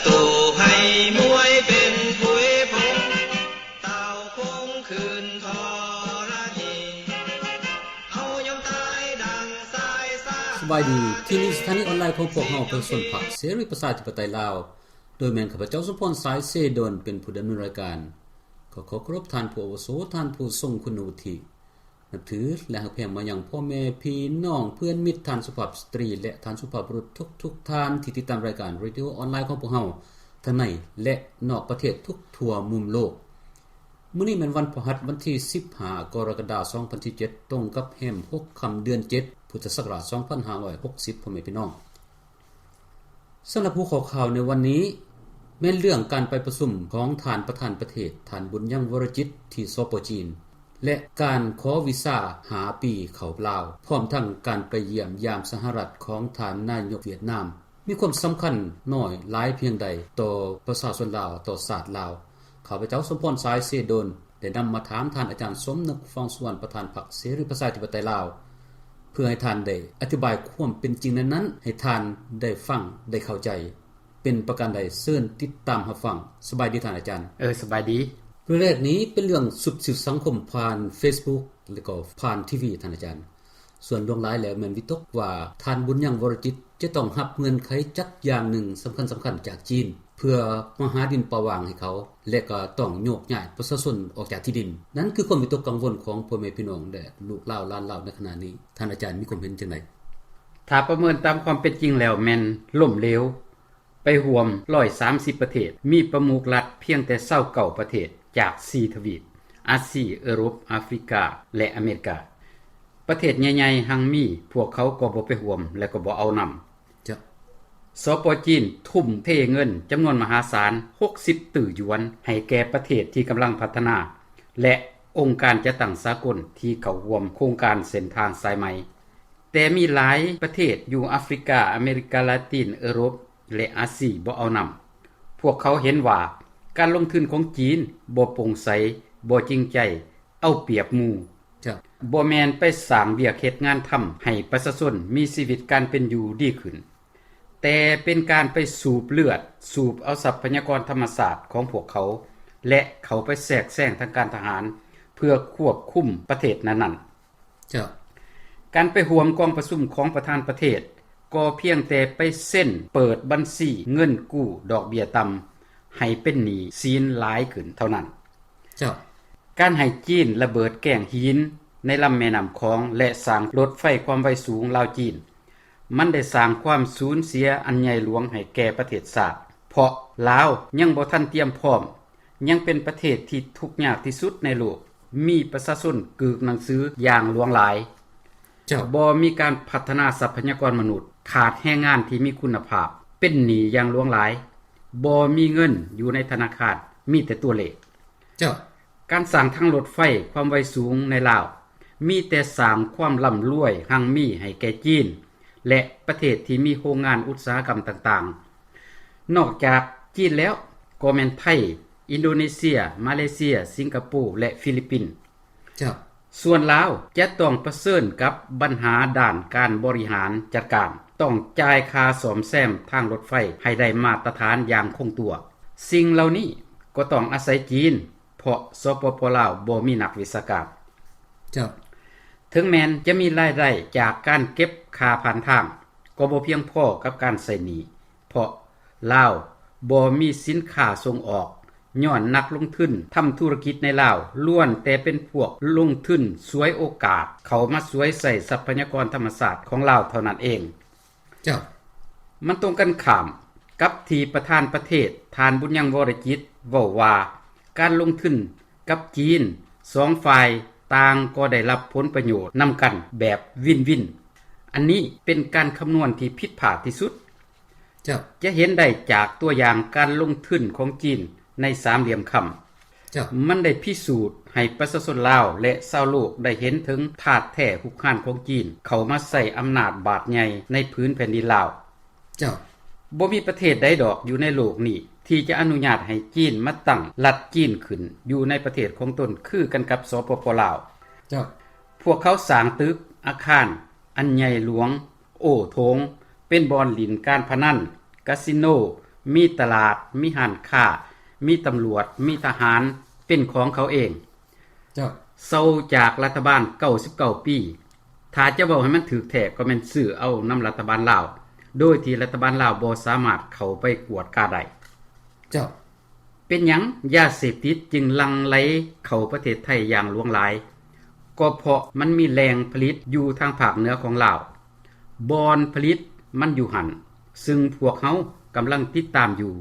ตูให้มวยเป็นผุยพงเต่าคงคืนทรณีเอายอมตายดังสายสาสบายดีที่นี่สถานีออนไลน์ของพวกเราเป็นส่วนผักเสรีประชาธิปไตยลาวโดยแม่นข้าพเจ้าสมพรสายเสดลเป็นผู้ดำเนินรายการขอเคารพท่านผู้อาวุโสท่านผู้ทรงคุณวุฒินับถือและรักแพงมายังพ่อแม่พี่น้องเพื่อนมิตรท่านสุภาพสตรีและท่านสุภาพบุรุษทุกท่านที่ติดตามรายการวิดีโอออนไลน์ของพวกเราทั้งในและนอกประเทศทุกทั่วมุมโลกมื้อนี้เป็นวันพฤหัสวันที่15กรกฎาคม2017ตรงกับแรม6ค่ำเดือน7พุทธศักราช2560พ่อแม่พี่น้องสำหรับผู้ขอข่าวในวันนี้แม่นเรื่องการไปประชุมของท่านประธานประเทศท่านบุญยังวรจิตที่สป.จีนและการขอวีซ่าหาปีเข้าลาวพร้อมทั้งการไปเยี่ยมยามสหรัฐของท่านนายกเวียดนามมีความสำคัญน้อยหลายเพียงใดต่อประชาชนลาวต่อชาติลาวข้าพเจ้าสมพรสายเสดลได้นำมาถามท่านอาจารย์สมนึกฟองสุวรรณประธานพรรคเสรีประชาธิปไตยลาวเพื่อให้ท่านได้อธิบายความเป็นจริงนั้นให้ท่านได้ฟังได้เข้าใจเป็นประการใดเชิญติดตามรับฟังสบายดีท่านอาจารย์สบายดีเรื่องแรกนี้เป็นเรื่องสุบสืบสังคมผ่าน Facebook แล้วก็ผ่านทีวีท่านอาจารย์ส่วนลงหลายแล้วแม่นวิตกว่าท่านบุญยังวรจิตจะต้องรับเงินไขจักอย่างหนึ่งสำคัญจากจีนเพื่อมาหาดินประวางให้เขาและก็ต้องโยกย้ายประชาชนออกจากที่ดินนั้นคือความวิตกกังวลของพ่อแม่พี่น้องและลูกหลานหลานในขณะนี้ท่านอาจารย์มีความเห็นจังได๋ถ้าประเมินตามความเป็นจริงแล้วแม่นล่มเหลวไปรวม130ประเทศมีประมุขรัฐเพียงแต่29ประเทศจาก4ทวีปอาเซียยุโรปแอฟริกาและอเมริกาประเทศใหญ่ๆหังมีพวกเขาก็บ่ไปร่วมและก็บ่เอานำสป.จีนทุ่มเทเงินจำนวนมหาศาล60ตื้อหยวนให้แก่ประเทศที่กำลังพัฒนาและองค์การจัดตั้งสากลที่เข้าร่วมโครงการเส้นทางสายใหม่แต่มีหลายประเทศอยู่แอฟริกาอเมริกาลาตินยุโรปและอาเซียบ่เอานำพวกเขาเห็นว่าการลงทุนของจีนบ่โปร่งใสบ่จริงใจเอาเปรียบหมู่บ่แม่นไปสร้างเวียกเฮ็ดงานทำให้ประชาชนมีชีวิตการเป็นอยู่ดีขึ้นแต่เป็นการไปสูบเลือดสูบเอาทรัพยากรธรรมชาติของพวกเขาและเขาไปแทรกแซงทางการทหารเพื่อควบคุมประเทศนั้นๆการไปร่วมกองประชุมของประธานประเทศก็เพียงแต่ไปเส้นเปิดบัญชีเงินกู้ดอกเบี้ยต่ำให้เป็นหนี้สินหลายขึ้นเท่านั้นการให้จีนระเบิดแก่งหินในลำแม่น้ำคองและสร้างรถไฟความไวสูงลาวจีนมันได้สร้างความสูญเสียอันใหญ่หลวงให้แก่ประเทศชาติเพราะลาวยังบ่ทันเตรียมพร้อมยังเป็นประเทศที่ทุกข์ยากที่สุดในโลกมีประชาชนกึกหนังสืออย่างหลวงหลายบ่มีการพัฒนาทรัพยากรมนุษย์ขาดแรงงานที่มีคุณภาพเป็นหนี้อย่างหลวงหลายบ่มีเงินอยู่ในธนาคารมีแต่ตัวเลขการสร้างทางรถไฟความไวสูงในลาวมีแต่สร้างความร่ำรวยหังมีให้แก่จีนและประเทศที่มีโรงงานอุตสาหกรรมต่างๆนอกจากจีนแล้วก็แม่นไทยอินโดนีเซียมาเลเซียสิงคโปร์และฟิลิปปินส์ส่วนลาวจะต้องเผชิญกับปัญหาด้านการบริหารจัดการต้องจ่ายค่าซ่อมแซมทางรถไฟให้ได้มาตรฐานอย่างคงตัวสิ่งเหล่านี้ก็ต้องอาศัยจีนเพราะสปป.ลาวบ่มีนักวิชาการถึงแม้นจะมีรายได้จากการเก็บค่าผ่านทางก็บ่เพียงพอกับการใช้หนี้เพราะลาวบ่มีสินค้าส่งออกย้อนนักลงทุนทำธุรกิจในลาวล้วนแต่เป็นพวกลงทุนสวยโอกาสเขามาสวยใส่ทรัพยากรธรรมชาติของลาวเท่านั้นเองมันตรงกันข้ามกับที่ประธานประเทศท่านบุญยังวรจิตเว้าว่าการลงทุนกับจีน2ฝ่ายต่างก็ได้รับผลประโยชน์นำกันแบบวินๆอันนี้เป็นการคำนวณที่ผิดพลาดที่สุดจะเห็นได้จากตัวอย่างการลงทุนของจีนในสามเหลี่ยมค่ำมันได้พิสูจน์ให้ประชาชนลาวและชาวโลกได้เห็นถึงธาตุแท้หุกคานของจีนเข้ามาใส่อำนาจบาดใหญ่ในพื้นแผ่นดินลาวบ่มีประเทศใดดอกอยู่ในโลกนี้ที่จะอนุญาตให้จีนมาตั้งรัฐจีนขึ้นอยู่ในประเทศของตนคือกันกับสปป.ลาวพวกเขาสร้างตึกอาคารอันใหญ่หลวงโอ้โถงเป็นบ่อนหลินการพนันคาสิโน มีตลาดมีห้านค้ามีตำรวจมีทหารเป็นของเขาเอง เจ้า เซาจากรัฐบาล99ปีถ้าจะเว้าให้มันถูกแท้ก็แม่นซื้อเอานำรัฐบาลลาวโดยที่รัฐบาลลาวบ่สามารถเข้าไปกวดกาได้ เจ้า เป็นหยังยาเสพติดจึงหลั่งไหลเข้าประเทศไทยอย่างหลวงหลายก็เพราะมันมีแรงผลิตอยู่ทางภาคเหนือของลาวบอนผลิตมันอยู่หันซึ่งพวกเขากำลังติดตามอยู่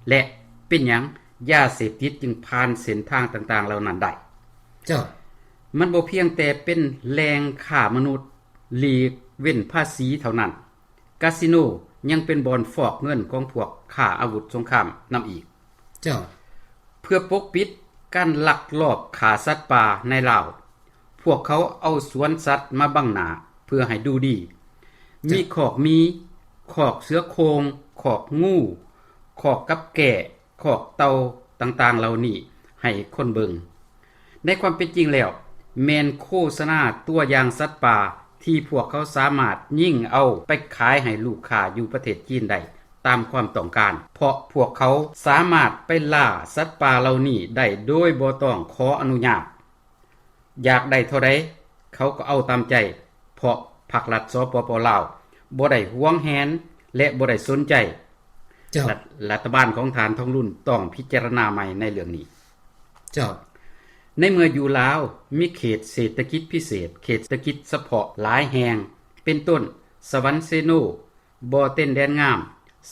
และเป็นหยังยาเสพติดจึงผ่านเส้นทางต่างๆเหล่านั้นได้ เจ้า มันบ่เพียงแต่เป็นแรงฆ่ามนุษย์หลีกเว้นภาษีเท่านั้นคาสิโนยังเป็นบ่อนฟอกเงินของพวกค้าอาวุธสงครามนำอีก เจ้า เพื่อปกปิดการลักลอบขาสัตว์ป่าในลาวพวกเขาเอาสวนสัตว์มาบังหน้าเพื่อให้ดูดีมีขอกมีขอกเสือโครง ขอกงูขอกกับแก่ขอกเตาต่างๆเหล่านี้ให้คนเบิงในความเป็นจริงแล้วแมนโฆษณาตัวอย่างสัตว์ป่าที่พวกเขาสามารถยิ่งเอาไปขายให้ลูกค้าอยู่ประเทศจีนได้ตามความต้องการเพราะพวกเขาสามารถไปล่าสัตว์ป่าเหล่านี้ได้โดยบ่ต้องขออนุญาตอยากได้เท่าใดเขาก็เอาตามใจเพราะภาครัฐสปป.ลาวบ่ได้หวงแหนและบ่ได้สนใจ เจ้า รัฐบาลของฐานทองรุ่นต้องพิจารณาใหม่ในเรื่องนี้ เจ้า ในเมื่ออยู่ลาวมีเขตเศรษฐกิจพิเศษเขตเศรษฐกิจเฉพาะหลายแห่งเป็นต้นสวรรค์เซโนบ่อเต้นแดนงาม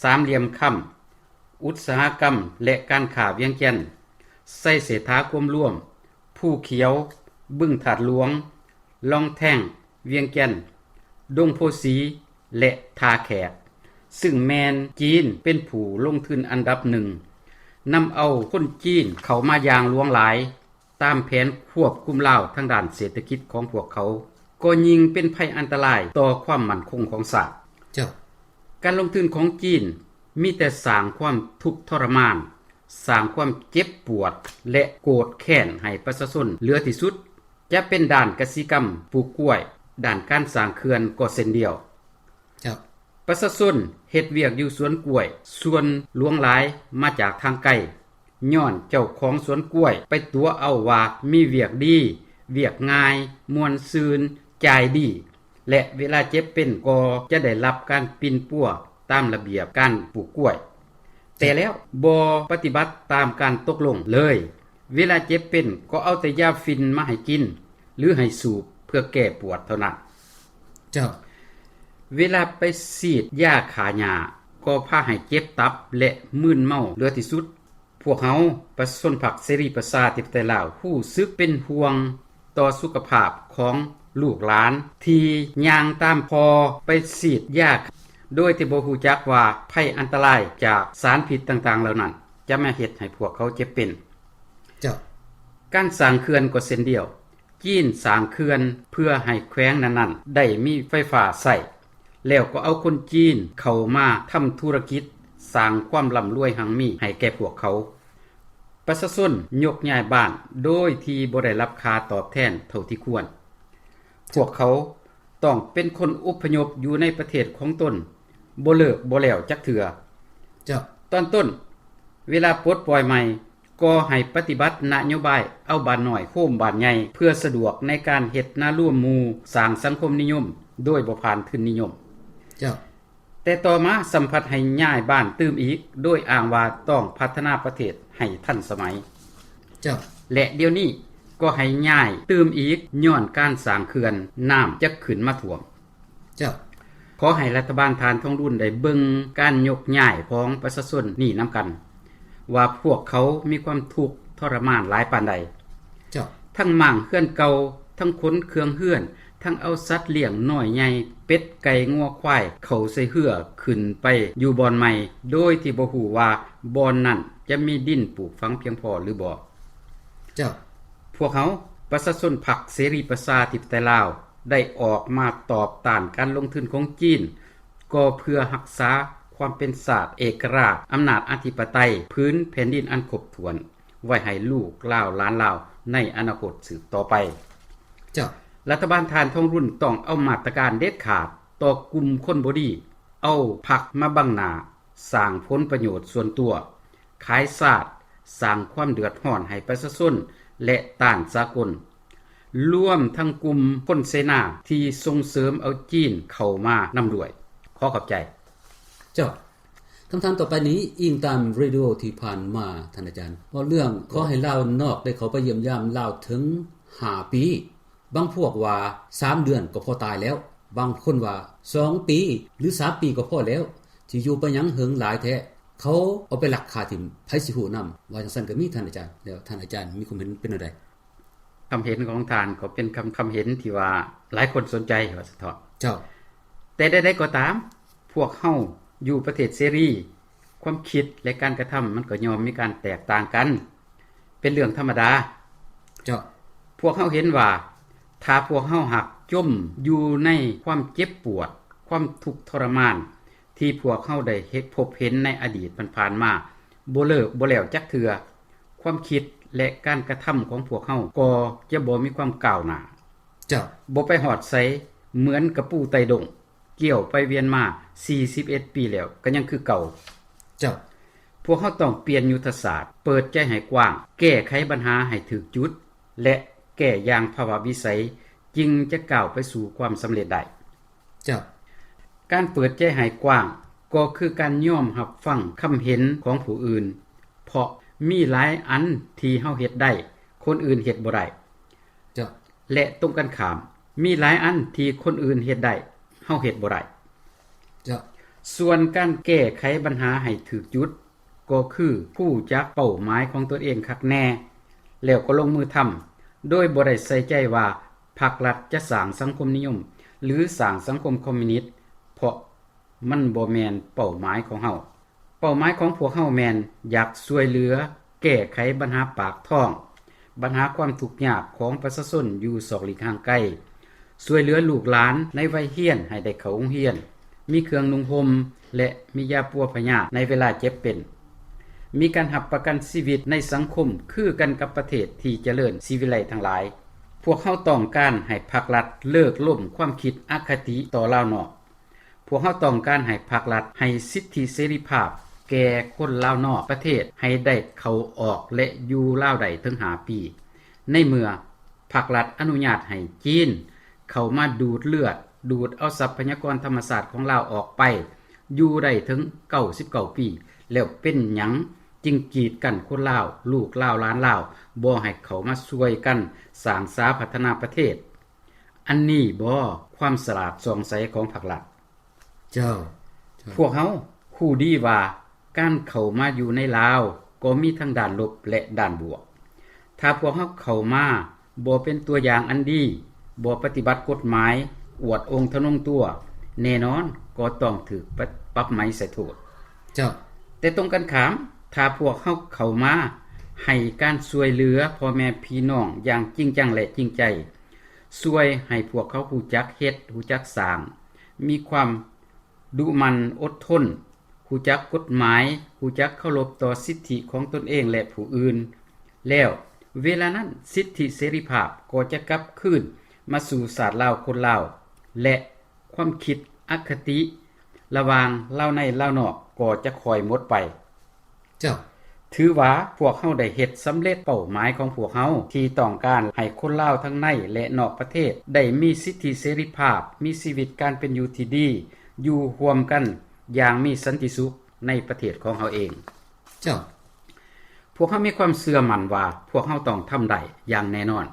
สามเหลี่ยมค่ำอุตสาหกรรมและการค้าเวียงจันทน์ใส่เศรษฐาความร่วมผู้เขียวบึ้งถาดหลวงลองแท่งเวียงจันทน์ดงโพสีและทาแขกซึ่งแมนจีนเป็นผู้ลงทุนอันดับหนึ่งนำเอาคนจีนเข้ามาอย่างหลวงหลายตามแผนควบคุมลาวทางด้านเศรษฐกิจของพวกเขาก็ยิ่งเป็นภัยอันตรายต่อความมั่นคงของชาติ เจ้า การลงทุนของจีนมีแต่สร้างความทุกข์ทรมานสร้างความเจ็บปวดและโกรธแค้นให้ประชาชนเหลือที่สุดจะเป็นด้านกสิกรรมปลูกกล้วยด้านการสร้างเขื่อนก็เช่นเดียว เจ้า ประชาชนเฮ็ดเวียกอยู่สวนกล้วยส่วนหลวงหลายมาจากทางไกลย้อนเจ้าของสวนกล้วยไปตัวเอาว่ามีเวียกดีเวียกง่ายมวนซืนจ่ายดีและเวลาเจ็บเป็นก็จะได้รับการปินปัวตามระเบียบการปลูกกล้วยแต่แล้วบ่ปฏิบัติตามการตกลงเลยเวลาเจ็บเป็นก็เอาแต่ยาฟินมาให้กินหรือให้สูบเพื่อแก้ปวดเท่านั้น เจ้า เวลาไปฉีดยาขาหญ้าก็พาให้เจ็บตับและมึนเมาเหลือที่สุดพวกเขาประชาชนพรรคเสรีประชาธิปไตยลาวรู้สึกเป็นห่วงต่อสุขภาพของลูกหลานที่ย่างตามพอไปฉีดยาโดยที่บ่ฮู้จักว่าภัยอันตรายจากสารพิษต่างๆเหล่านั้นจะมาเฮ็ดให้พวกเขาเจ็บเป็น เจ้า การสร้างเขื่อนก็เช่นเดียวจีนสร้างเขื่อนเพื่อให้แขวงนั้นๆได้มีไฟฟ้าใช้แล้วก็เอาคนจีนเข้ามาทำธุรกิจสร้างความร่ำรวยหังมีให้แก่พวกเขาประชาชนยกย้ายบ้านโดยที่บ่ได้รับค่าตอบแทนเท่าที่ควรพวกเขาต้องเป็นคนอพยพอยู่ในประเทศของตนบ่เลิกบ่แล้วจักเถื่อ เจ้า ตอนต้นเวลาปลดปล่อยใหม่ก็ให้ปฏิบัตินโยบายเอาบ้านน้อยโค้มบ้านใหญ่เพื่อสะดวกในการเฮ็ดนาร่วมหมู่สร้างสังคมนิยมโดยบ่ผ่านทุนนิยม เจ้า แต่ต่อมาสัมผัสให้ย้ายบ้านตื้มอีกโดยอ้างว่าต้องพัฒนาประเทศให้ทันสมัย เจ้า และเดี๋ยวนี้ก็ให้ย้ายตื้มอีกย้อนการสร้างเขื่อนน้ำจะขึ้นมาท่วม เจ้า ขอให้รัฐบาลฐานท้องรุ่นได้เบิ่งการยกย้ายของประชาชนนี่นำกันว่าพวกเขามีความทุกข์ทรมานหลายปานใด เจ้า ทั้งหม่างเฮือนเก่าทั้งขนเครื่องเฮือนทั้งเอาสัตว์เลี้ยงน้อยใหญ่เป็ดไก่งัวควายเข้าใส่เหือขึ้นไปอยู่บอนใหม่โดยที่บ่ฮู้ว่าบอนนั้นจะมีดินปลูกฝังเพียงพอหรือบ่ เจ้า พวกเขาประชาชนพรรคเสรีประชาธิปไตยลาวได้ออกมาตอบต้านการลงทุนของจีนก็เพื่อรักษาความเป็นศาสตร์เอกราชอำนาจอธิปไตยพื้นแผ่นดินอันครบถ้วนไว้ให้ลูกลาวหลานลาวในอนาคตสืบต่อไป เจ้า รัฐบาลทานท้องรุ่นต้องเอามาตรการเด็ดขาดต่อกลุ่มคนบ่ดีเอาพรรคมาบังหน้า สร้างผลประโยชน์ส่วนตัวขายชาติสร้างความเดือดร้อนให้ประชาชนและต้านสากลรวมทั้งกลุ่มคนเสนาที่ส่งเสริมเอาจีนเข้ามานำด้วยขอขอบใจเจ้าคำถามต่อไปนี้อิงตามเรดิโอที่ผ่านมาท่านอาจารย์ว่าเรื่องขอให้ลาวนอกได้เขาไปเยี่ยมยามลาวถึง5ปีบางพวกว่า3เดือนก็พอตายแล้วบางคนว่า2ปีหรือ3ปีก็พอแล้วสิอยู่ไปหยังเหิงหลายแท้เขาเอาไปลักค่าทิ่มไผสิฮู้นำว่าจังซั่นก็มีท่านอาจารย์แล้วท่านอาจารย์มีความเห็นเป็นจังได๋คำเห็นของท่านก็เป็นคำเห็นที่ว่าหลายคนสนใจว่าสะท้อนเจ้าแต่ใดๆก็ตามพวกเฮาอยู่ประเทศเสรีความคิดและการกระทำมันก็ย่อมมีการแตกต่างกันเป็นเรื่องธรรมดาเจ้าพวกเฮาเห็นว่าถ้าพวกเฮาหักจมอยู่ในความเจ็บปวดความทุกข์ทรมานที่พวกเฮาได้พบเห็นในอดีตผ่านๆมาบ่เลิกบ่แล้วจักเทื่อความคิดและการกระทำของพวกเฮาก็จะบ่มีความก้าวหน้าเจ้าบ่ไปฮอดไสเหมือนกระปูไตดงเกี่ยวไปเวียนมา41ปีแล้วก็ยังคือเก่าเจ้าพวกเฮาต้องเปลี่ยนยุทธศาสตร์เปิดใจให้กว้างแก้ไขปัญหาให้ถึกจุดและแก้อย่างภาวะวิสัยจึงจะก้าวไปสู่ความสำเร็จได้เจ้าการเปิดใจให้กว้างก็คือการยอมรับฟังคำเห็นของผู้อื่นเพราะมีหลายอันที่เฮาเฮ็ดได้คนอื่นเฮ็ดบ่ได้เจ้าและตรงกันข้ามมีหลายอันที่คนอื่นเฮ็ดได้เฮาเฮ็ดบ่ได้เจ้าส่วนการแก้ไขปัญหาให้ถึกจุดก็คือผู้จักเป้าหมายของตนเองคักแน่แล้วก็ลงมือทำโดยบ่ได้ใส่ใจว่าภาครัฐจะสร้างสังคมนิยมหรือสร้างสังคมคอมมิวนิสต์เพราะมันบ่แม่นเป้าหมายของเฮาเป้าหมายของพวกเฮาแม่นอยากช่วยเหลือแก้ไขปัญหาปากท้องปัญหาความทุกข์ยากของประชาชนอยู่ศอกหลีกห่างไกลช่วยเหลือลูกหลานในวัยเรียนให้ได้เข้าโรงเรียนมีเครื่องนุ่งห่มและมียาปัวพยาธิในเวลาเจ็บเป็นมีการหับประกันชีวิตในสังคมคือกันกับประเทศที่เจริญชีวิไลทั้งหลายพวกเขาต้องการให้ภาครัฐเลิกล่มความคิดอคติต่อลาวนอกพวกเขาต้องการให้ภาครัฐให้สิทธิเสรีภาพแก่คนลาวนอกประเทศให้ได้เข้าออกและอยู่ลาวได้ถึง5ปีในเมื่อภาครัฐอนุญาตให้จีนเข้ามาดูดเลือดดูดเอาทรัพยากรธรรมชาติของลาวออกไปอยู่ได้ถึง99ปีแล้วเป็นหยังจึงกีดกันคนลาวลูกลาวหลานลาวบ่ให้เขามาช่วยกันสร้างสาพัฒนาประเทศอันนี้บ่ความสลาดสองใสของภาครัฐเจ้าพวกเฮาฮู้ดีว่าการเข้ามาอยู่ในลาวก็มีทั้งด้านลบและด้านบวกถ้าพวกเฮาเข้ามาบ่เป็นตัวอย่างอันดีบ่ปฏิบัติกฎหมายอวดองค์ทะนงตัวแน่นอนก็ต้องถูกปรับไหมใส่โทษเจ้าแต่ตรงกันข้ามถ้าพวกเฮาเข้ามาให้การช่วยเหลือพ่อแม่พี่น้องอย่างจริงจังและจริงใจช่วยให้พวกเขารู้จักเฮ็ดรู้จักสร้างมีความดุมันอดทนรู้จักกฎหมายรู้จักเคารพต่อสิทธิของตนเองและผู้อื่นแล้วเวลานั้นสิทธิเสรีภาพก็จะกลับคืนมาสู่ศาสตร์ลาวคนลาวและความคิดอคติระหว่างลาวในลาวนอกก็จะค่อยหมดไปเจ้าถือว่าพวกเฮาได้เฮ็ดสำเร็จเป้าหมายของพวกเฮาที่ต้องการให้คนลาวทั้งในและนอกประเทศได้มีสิทธิเสรีภาพมีชีวิตการเป็นอยู่ที่ดีอยู่ร่วมกันอย่างมีสันติสุขในประเทศของเฮาเองเจ้าพวกเฮามีความเชื่อมั่นว่าพวกเฮาต้องทำได้อย่างแน่นอน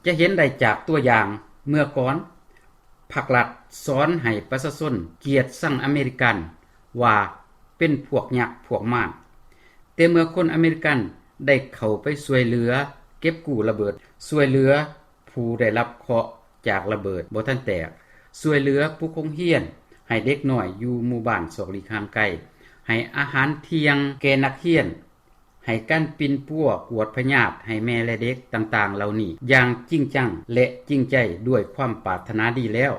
จะเห็นได้จากตัวอย่างเมื่อก่อนภาครัฐสอนให้ประชาชนเกลียดสั่งอเมริกันว่าเป็นพวกยักษ์พวกม่านแต่เมื่อคนอเมริกันได้เข้าไปช่วยเหลือเก็บกู้ระเบิดช่วยเหลือผู้ได้รับเคราะห์จากระเบิดบ่ทันแตกช่วยเหลือผู้คงเฮียนให้เด็กน้อยอยู่หมู่บ้านศอกหลีกห่างไกลให้อาหารเที่ยงแก่นักเรียนให้การปินปัวกวดพยาธิให้แม่และเด็กต่างๆเหล่านี้อย่างจริงจังและจริงใจด้วยความปรารถนาดีแล้ว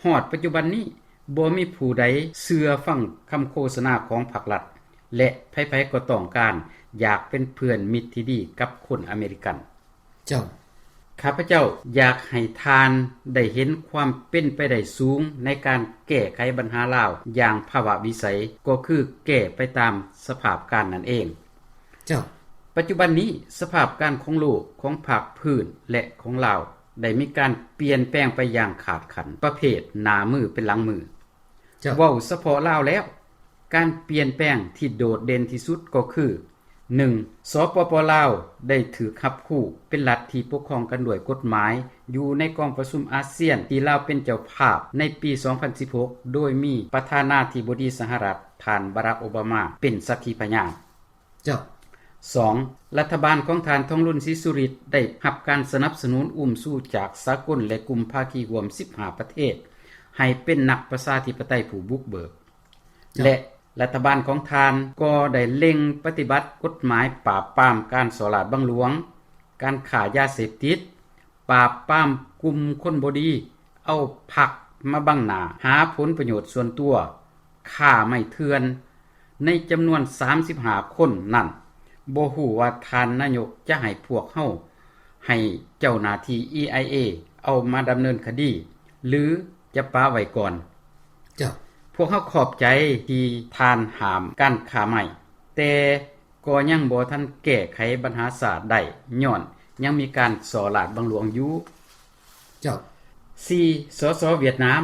ฮอดปัจจุบันนี้บ่มีผู้ใดเชื่อฟังคำโฆษณาของภาครัฐและไผๆก็ต้องการอยากเป็นเพื่อนมิตรที่ดีกับคนอเมริกันเจ้า ข้าพเจ้าอยากให้ทานได้เห็นความเป็นไปได้สูงในการแก้ไขปัญหาลาวอย่างภาวะวิสัยก็คือแก้ไปตามสภาพการนั่นเองเจ้าปัจจุบันนี้สภาพการของโลกของภาคพื้นและของลาวได้มีการเปลี่ยนแปลงไปอย่างขาดขันประเภทหน้ามือเป็นหลังมือเว้าเฉพาะลาวแล้วการเปลี่ยนแปลงที่โดดเด่นที่สุดก็คือ 1. สปป.ลาวได้ถือคับคู่เป็นรัฐที่ปกครองกันด้วยกฎหมายอยู่ในกองประชุมอาเซียนที่ลาวเป็นเจ้าภาพในปี 2016 โดยมีประธานาธิบดีสหรัฐท่านบารักโอบามาเป็นสักขีพยานเจ้า 2. รัฐบาลของท่านทองรุ่นศรีสุริตได้รับการสนับสนุนสู้จากสากลและกลุ่มภาคีรวม15ประเทศให้เป็นนักประชาธิปไตยผู้บุกเบิกและรัฐบาลของทานก็ได้เล็งปฏิบัติกฎหมายปราบปรามการสลาดบังหลวงการขายยาเสพติดปราบปรามกลุ่มคนบ่ดีเอาผักมาบังหน้าหาผลประโยชน์ส่วนตัวฆ่าไม่เถื่อนในจำนวน35คนนั่นบ่ฮู้ว่าท่านนายกจะให้พวกเฮาให้เจ้าหน้าที่ EIA เอามาดำเนินคดีหรือจะปาไว้ก่อนเจ้าพวกเขาขอบใจที่ทานหามการขาใหม่แต่ก็ยังบ่ทันแก้ไขปัญหาศาสตร์ได้ย้อนยังมีการสอลาดบังหลวงอยู่เจ้า 4. สสเวียดนาม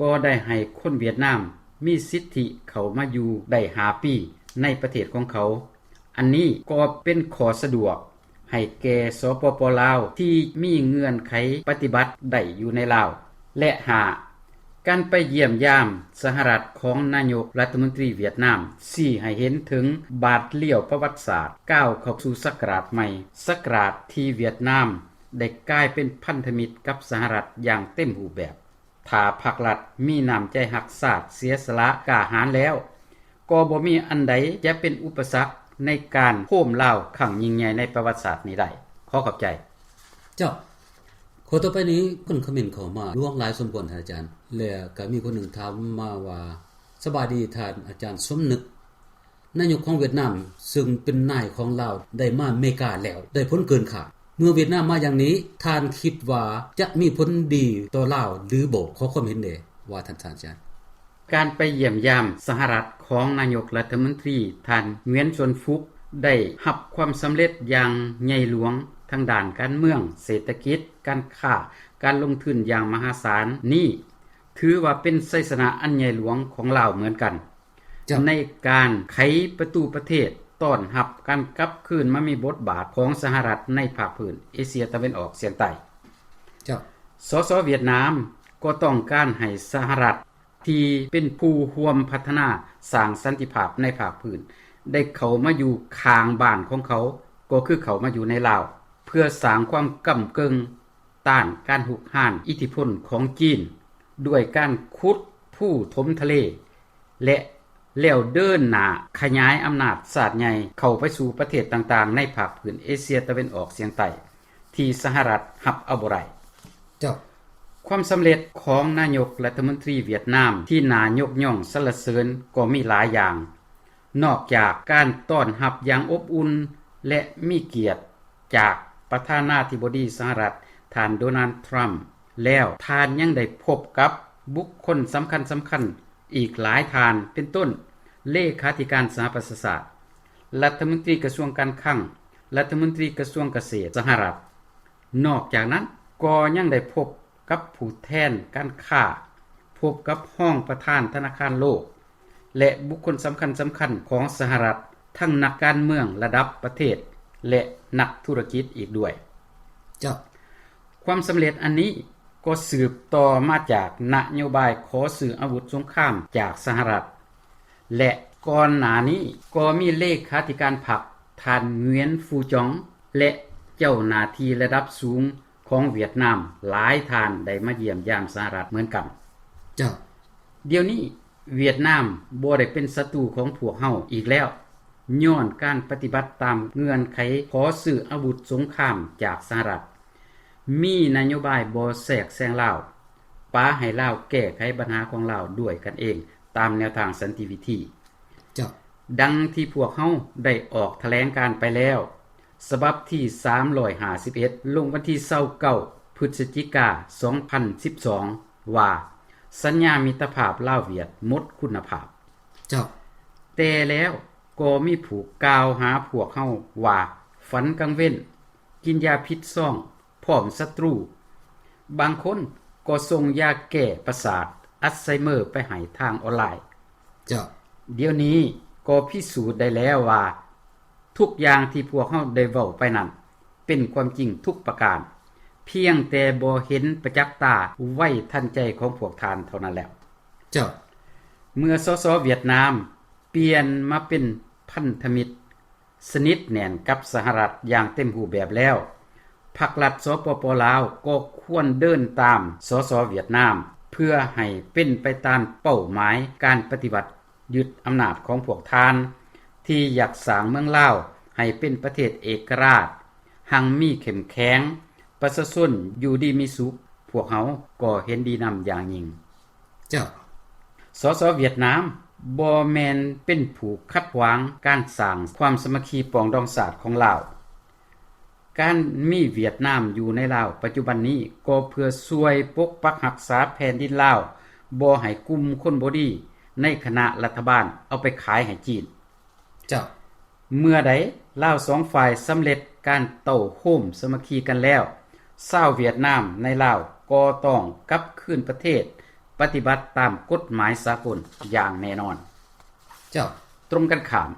ก็ได้ให้คนเวียดนามมีสิทธิเข้ามาอยู่ได้5ปีในประเทศของเขาอันนี้ก็เป็นขอสะดวกให้แก่สปป.ลาวที่มีเงื่อนไขปฏิบัติได้อยู่ในลาวและ5การไปเยี่ยมยามสหรัฐของนายกรัฐมนตรีเวียดนามชี้ให้เห็นถึงบาทเลี้ยวประวัติศาสตร์ก้าวเข้าสู่ศักราชใหม่ศักราชที่เวียดนามได้กลายเป็นพันธมิตรกับสหรัฐอย่างเต็มรูปแบบถ้าภาครัฐมีน้ำใจรักชาติเสียสละกล้าหาญแล้วก็บ่มีอันใดจะเป็นอุปสรรคในการโค่มลาวครั้งยิ่งใหญ่ในประวัติศาสตร์นี้ได้ขอขอบใจเจ้าข้อต่อไปนี้คนคอมเมนต์เข้ามาล่วงหลายสมควรท่านอาจารย์แล้วก็มีคนหนึ่งถามมาว่าสบายดีท่านอาจารย์สมนึกนายกของเวียดนามซึ่งเป็นนายของลาวได้มาอเมริกาแล้วได้ผลเกินคาดเมื่อเวียดนามมาอย่างนี้ท่านคิดว่าจะมีผลดีต่อลาวหรือบ่ขอความเห็นแน่ว่าท่านอาจารย์การไปเยี่ยมยามสหรัฐของนายกรัฐมนตรีท่านเงียนชวนฟุกได้รับความสำเร็จอย่างใหญ่หลวงทางด้านการเมืองเศรษฐกิจการค้าการลงทุนอย่างมหาศาลนี่ถือว่าเป็นชัยชนะอันใหญ่หลวงของลาวเหมือนกันในการไขประตูประเทศต้อนรับการกลับคืนมามีบทบาทของสหรัฐในภาคพื้นเอเชียตะวันออกเฉียงใต้สสเวียดนามก็ต้องการให้สหรัฐที่เป็นผู้ร่วมพัฒนาสร้างสันติภาพในภาคพื้นได้เข้ามาอยู่ข้างบ้านของเขาก็คือเขามาอยู่ในลาวเพื่อสร้างความกำเกิงต้านการหุกห้านอิทธิพลของจีนด้วยการขุดผู้ถมทะเลและแล้วเดินหน้าขยายอำนาจศาสตร์ใหญ่เข้าไปสู่ประเทศต่างๆในภาคพื้นเอเชียตะวันออกเฉียงใต้ที่สหรัฐรับเอาบ่ได้เจ้าความสำเร็จของนายกรัฐมนตรีเวียดนามที่น่ายกย่องสรรเสริญก็มีหลายอย่างนอกจากการต้อนรับอย่างอบอุ่นและมีเกียรติจากประธานาธิบดีสหรัฐท่านโดนัลด์ทรัมป์แล้วท่านยังได้พบกับบุคคลสำคัญอีกหลายท่านเป็นต้นเลขาธิการสหประชาชาติรัฐมนตรีกระทรวงการคลังรัฐมนตรีกระทรวงเกษตรสหรัฐนอกจากนั้นก็ยังได้พบกับผู้แทนการค้าพบกับห้องประธานธนาคารโลกและบุคคลสำคัญของสหรัฐทั้งนักการเมืองระดับประเทศและนักธุรกิจอีกด้วยเจ้าความสำเร็จอันนี้ก็สืบต่อมาจากนโยบายขอซื้ออาวุธสงครามจากสหรัฐและก่อนหน้านี้ก็มีเลขาธิการพรรคท่านเงียนฟูจองและเจ้าหน้าที่ระดับสูงของเวียดนามหลายท่านได้มาเยี่ยมยามสหรัฐเหมือนกันเจ้าเดี๋ยวนี้เวียดนามบ่ได้เป็นศัตรูของพวกเฮาอีกแล้วย้อนการปฏิบัติตามเงื่อนไขขอซื้ออาวุธสงครามจากสหรัฐมีนโยบายบ่แทรกแซงลาวปาให้ลาวแก้ไขปัญหาของลาวด้วยกันเองตามแนวทางสันติวิธีเจ้าดังที่พวกเฮาได้ออกแถลงการไปแล้ว ฉบับที่351ลงวันที่29พฤศจิกายน2012ว่าสัญญามิตรภาพลาวเวียดหมดคุณภาพเจ้าแต่แล้วก็มีผู้กล่าวหาพวกเฮาว่าฝันกลางเว้นกินยาพิษซ่องพร้อมศัตรูบางคนก็ส่งยาแก้ประสาทอัลไซเมอร์ไปให้ทางออนไลน์เจ้าเดี๋ยวนี้ก็พิสูจน์ได้แล้วว่าทุกอย่างที่พวกเฮาได้เว้าไปนั้นเป็นความจริงทุกประการเพียงแต่บ่เห็นประจักษ์ตาไว้ทันใจของพวกทานเท่านั้นแล้วเจ้าเมื่อสสเวียดนามเปลี่ยนมาเป็นพันธมิตรสนิทแน่นกับสหรัฐอย่างเต็มรูปแบบแล้วพรรครัฐสปป.ลาวก็ควรเดินตามสสเวียดนามเพื่อให้เป็นไปตามเป้าหมายการปฏิบัติยึดอำนาจของพวกทานที่อยากสร้างเมืองลาวให้เป็นประเทศเอกราชหังมีเข้มแข็งประชาชนอยู่ดีมีสุขพวกเขาก็เห็นดีนำอย่างยิ่งเจ้าสสเวียดนามบ่แม่นเป็นผู้ขัดขวางการสร้างความสามัคคีปองดองศาสตร์ของลาวการมีเวียดนามอยู่ในลาวปัจจุบันนี้ก็เพื่อช่วยปกปักรักษาแผ่นดินลาวบ่ให้กลุ่มคนบ่ดีในคณะรัฐบาลเอาไปขายให้จีนเจ้าเมื่อใดลาว2ฝ่ายสำเร็จการเต้าโฮมสามัคคีกันแล้วชาวเวียดนามในลาวก็ต้องกลับคืนประเทศปฏิบัติตามกฎหมายสากลอย่างแน่นอนเจ้าตรงกันข้าม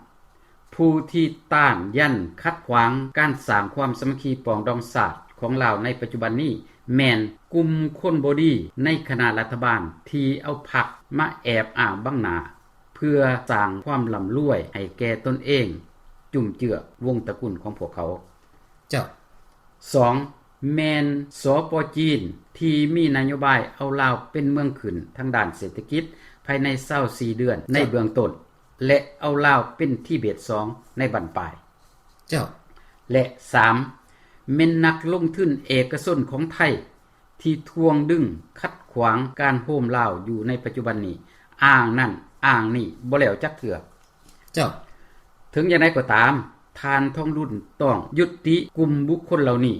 ผู้ที่ต้านยันขัดขวางการสร้างความสามัคคีปองดองศาสตร์ของลาวในปัจจุบันนี้แม่นกลุ่มคนบ่ดีในคณะรัฐบาลที่เอาพรรคมาแอบอ้างบังหน้าเพื่อสร้างความร่ำรวยให้แก่ตนเองจุ่มเจือวงตระกูลของพวกเขาเจ้า2แม่นสป.จีนที่มีนโยบายเอาลาวเป็นเมืองขึ้นทางด้านเศรษฐกิจภายใน24เดือนในเบื้องต้นและเอาลาวเป็นที่เบส2ในบั้นปลายเจ้าและ3แม่นนักลงทุนเอกชนของไทยที่ทวงดึงขัดขวางการโฮมลาวอยู่ในปัจจุบันนี้อ้างนั่นอ้างนี่บ่แล้วจักเทื่อเจ้าถึงอย่างไรก็ตามทานทองรุ่นต้องยุติกลุ่มบุคคลเหล่านี้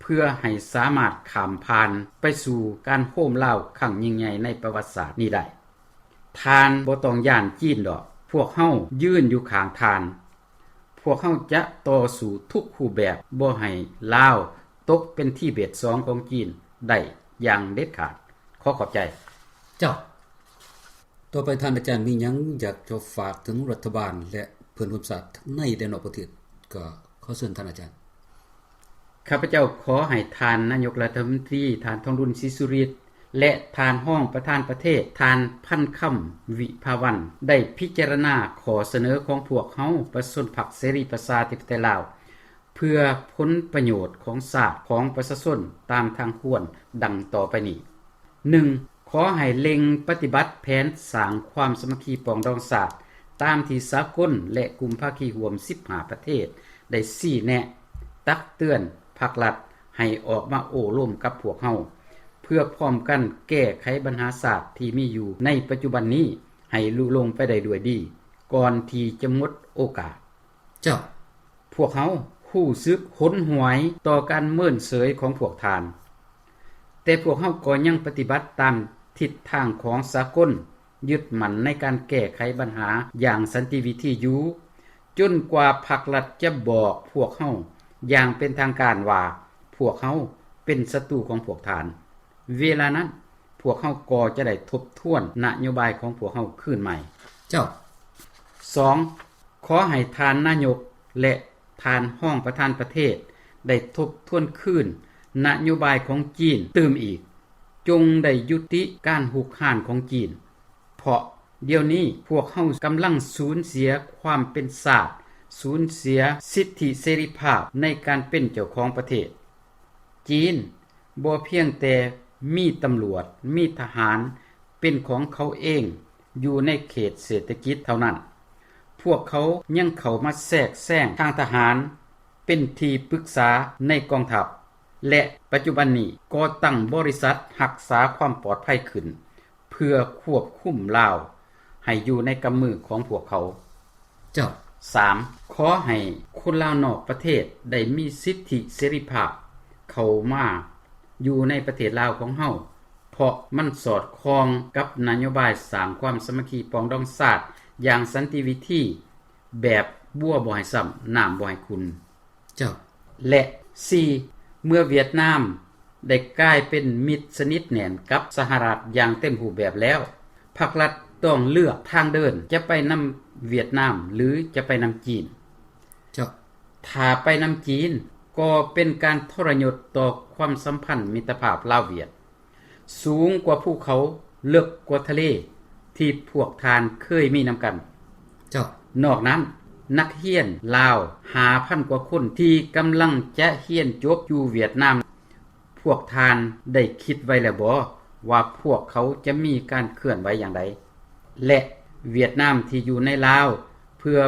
เพื่อให้สามารถข้ามผ่านไปสู่การโฮมลาวครั้งยิ่งใหญ่ในประวัติศาสตร์นี้ได้ทานบ่ต้องย่านจีนดอกพวกเฮายืนอยู่ข้างทานพวกเฮาจะต่อสู้ทุกรูปแบบบ่ให้ลาวตกเป็นที่เบส2ของจีนได้อย่างเด็ดขาดขอขอบใจเจ้าต่อไปท่านอาจารย์มีหยังอยากจะฝากถึงรัฐบาลและเพื่อนร่วมชาติในและนอกประเทศก็ขอเชิญท่านอาจารย์ข้าพเจ้าขอให้ทานนายกรัฐมนตรีทานทองรุนศรีสุริตและทานห้องประธานประเทศทานพันค่ำวิภาวันได้พิจารณาขอเสนอของพวกเฮาประชาชนพรรคเสรีประชาธิปไตยลาวเพื่อผลประโยชน์ของชาติของประชาชนตามทางควรดังต่อไปนี้ 1. ขอให้เล็งปฏิบัติแผนสร้างความสามัคคีปองดองชาติตามที่สากลและกลุ่มภาคีร่วม15ประเทศได้ชี้แนะตักเตือนภาครัฐให้ออกมาโอ้ร่วมกับพวกเฮาเพื่อพร้อมกันแก้ไขปัญหาศาสตร์ที่มีอยู่ในปัจจุบันนี้ให้ลุลงไปได้ด้วยดีก่อนที่จะหมดโอกาสเจ้าพวกเฮารู้สึกหนหวยต่อการเมินเสยของพวกทานแต่พวกเฮาก็ยังปฏิบัติตามทิศทางของสากลยึดมั่นในการแก้ไขปัญหาอย่างสันติวิธีอยู่จนกว่าพรรครัฐจะบอกพวกเฮาอย่างเป็นทางการว่าพวกเฮาเป็นศัตรูของพวกทานเวลานั้นพวกเฮาก็จะได้ทบทวนนโยบายของพวกเฮาคืนใหม่เจ้า2ขอให้ทานนายกและทานห้องประธานประเทศได้ทบทวนคืนนโยบายของจีนตื่มอีกจงได้ยุติการหุกห่านของจีนเพราะเดี๋ยวนี้พวกเฮากำลังสูญเสียความเป็นชาติสูญเสียสิทธิเสรีภาพในการเป็นเจ้าของประเทศจีนบ่เพียงแต่มีตำรวจมีทหารเป็นของเขาเองอยู่ในเขตเศรษฐกิจเท่านั้นพวกเขายังเข้ามาแทรกแซงทางทหารเป็นที่ปรึกษาในกองทัพและปัจจุบันนี้ก็ตั้งบริษัทรักษาความปลอดภัยขึ้นเพื่อควบคุมลาวให้อยู่ในกำมือของพวกเขาเจ้า 3. ขอให้คนลาวนอกประเทศได้มีสิทธิเสรีภาพเข้ามาอยู่ในประเทศลาวของเฮาเพราะมันสอดคล้องกับนโยบายสร้างความสามัคคีปรองดองชาติอย่างสันติวิธีแบบบัวบ่ให้ซ้ำน้ำบ่ให้คุณเจ้าและ 4. เมื่อเวียดนามได้กลายเป็นมิตรสนิทแน่นกับสหรัฐอย่างเต็มรูปแบบแล้วภาครัฐต้องเลือกทางเดินจะไปนำเวียดนามหรือจะไปนำจีนเจ้าถ้าไปนำจีนก็เป็นการทรยศต่อความสัมพันธ์มิตรภาพลาวเวียดสูงกว่าภูเขาเลึกกว่าทะเลที่พวกทานเคยมีนำกันเจ้านอกนั้นนักเรียนลาว 5,000 กว่าคนที่กำลังจะเรียนจบอยู่เวียดนามพวกทานได้คิดไว้แล้วบ่ว่าพวกเขาจะมีการเคลื่อนไหวอย่างไรและเวียดนามที่อยู่ในลาวเพื่อ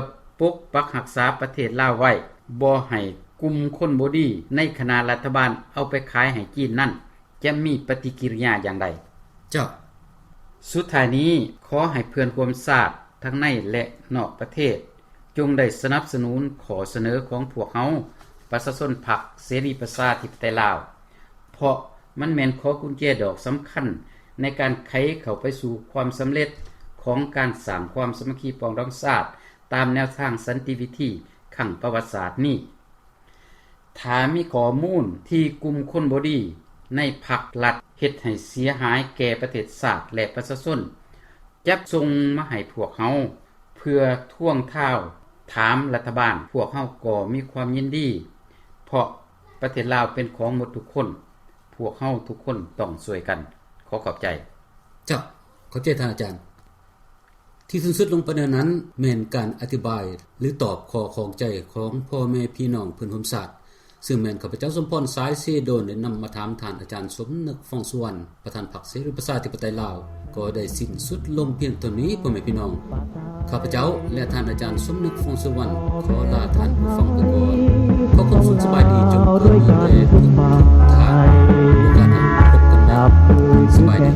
ปกปักรักษาประเทศลาวไว้บ่ให้กลุ่มคนบ่ดีในคณะรัฐบาลเอาไปขายให้จีนนั่นจะมีปฏิกิริยาอย่างไรเจ้าสุดท้ายนี้ขอให้เพื่อนความชาติทั้งในและนอกประเทศจงได้สนับสนุนขอเสนอของพวกเฮาประชาชนพรรคเสรีประชาธิปไตยลาวเพราะมันแม่นข้อกุญแจดอกสำคัญในการไขเข้าไปสู่ความสำเร็จของการสร้างความสามัคคีปรองดองชาติตามแนวทางสันติวิธีขั้งประวัติศาสตร์นี้ถ้ามีข้อมูลที่กลุ่มคนบ่ดีในพรรครัฐเฮ็ดให้เสียหายแก่ประเทศชาติและประชาชนจับส่งมาให้พวกเฮาเพื่อท่วงท้าวถามรัฐบาลพวกเฮาก็มีความยินดีเพราะประเทศลาวเป็นของหมดทุกคนพวกเฮาทุกคนต้องช่วยกันขอขอบใจจ้ะขอบใจท่านอาจารย์ที่สุดลงไปนั้นแม่นการอธิบายหรือตอบข้อของใจของพ่อแม่พี่น้องเพิ่นร่วมชาติซึ่งแม่นข้าพเจ้าสมพรสายเสโดนได้นำมาถามท่านอาจารย์สมนึกฟองสุวรรณประธานพรรคเสรีประชาธิปไตยลาวก็ได้สิ้นสุดลงเพียงเท่านี้พ่อแม่พี่น้องข้าพเจ้าและท่านอาจารย์สมนึกฟองสุวรรณขอลาท่านผู้ฟังไปก่อนขอความสุขสบายดีจงเกิดมีแด่ทุกท่านโอกาสหน้าพบกันใหม่สบายดี